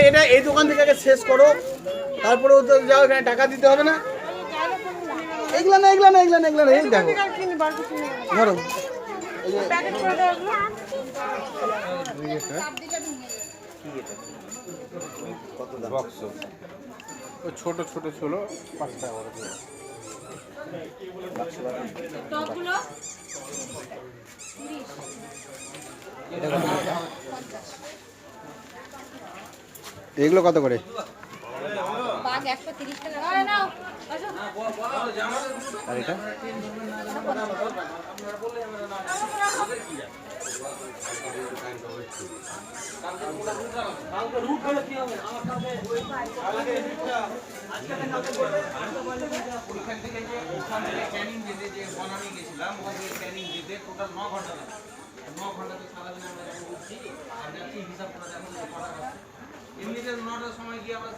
এটা এই দোকান থেকে আগে শেষ করো, তারপরে তো যাও, এখানে টাকা দিতে হবে না। এগুলা না, এগুলা না, এগুলা না, এগুলা না, এই দেখো ধরো ছোট ছোট ছিল 5 টাকা করে। এগুলো কত করে? আর এটা এমনিতে 9টার সময় গিয়ে আমরা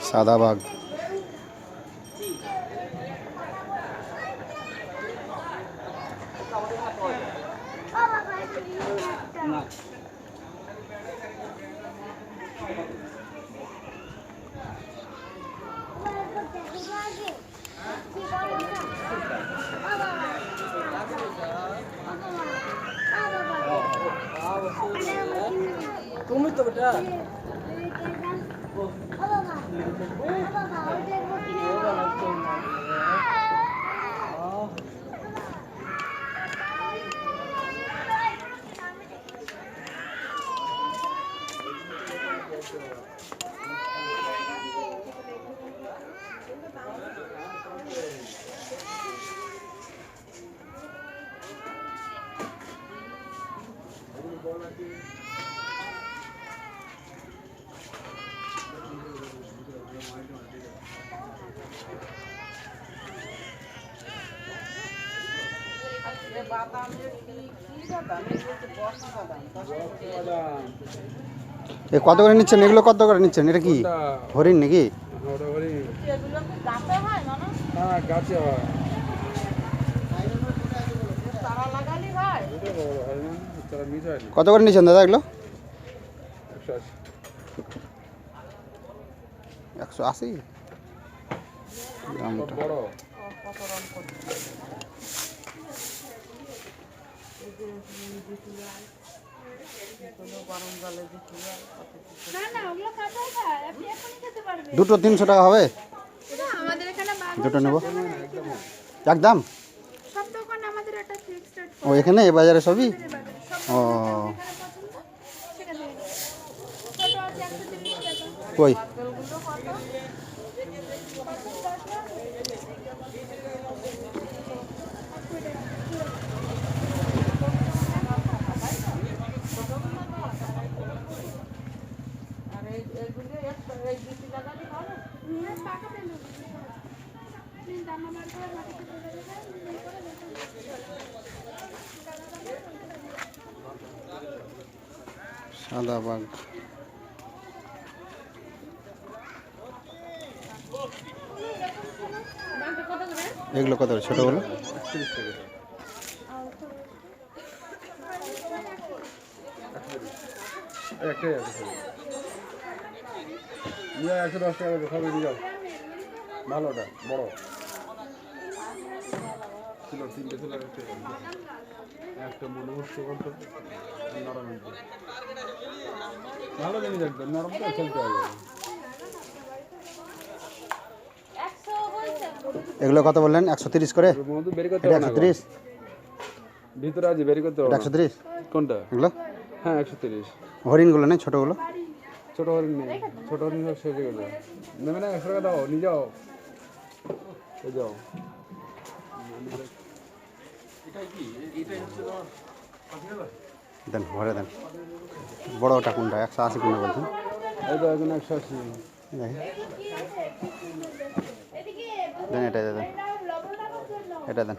সাদাবাগ। তুমি তো বেটা এ কত করে নিচ্ছেন? এগুলো কত করে নিচ্ছেন? এটা কি হরিণ নাকি? হ্যাঁ গাছে হয়। কত করে নিচ্ছেন দাদা এগুলো? 180 দামটা। দুটো 300 টাকা হবে? দুটো নেব একদম। ও এখানে এই বাজারে সবই? ও কই সাদাবাগ। এগুলো কত করে ছোটগুলো? 30 টাকা। একটাই আছে। নিয়ে 110 টাকা সবই নিয়ে যাও। ভালোটা বড় ছিল, 3টে ছিল, একটা মনে হচ্ছে নরম ভালো জিনিস, একদম নরম তো চলতে হবে। এগুলো কত বললেন? 130 করে? বের করতে এটা হবে 130 ভিতরে আছে, বের করতে হবে। 130 কোনটা? এগুলো হ্যাঁ 130। হরিণগুলো নেই ছোটগুলো? ছোট হরিণ নেই, ছোট হরিণ সব শেষ হয়ে গেছে। নেবে না 100 টাকা দাও, নিয়ে যাও, এই যাও। দেন ভরে দেন। বড়টা কোনটা? 180 কোনটা বলছেন? এই তো এখন 180। দেখেন দেন, এটা দেন, এটা দেন।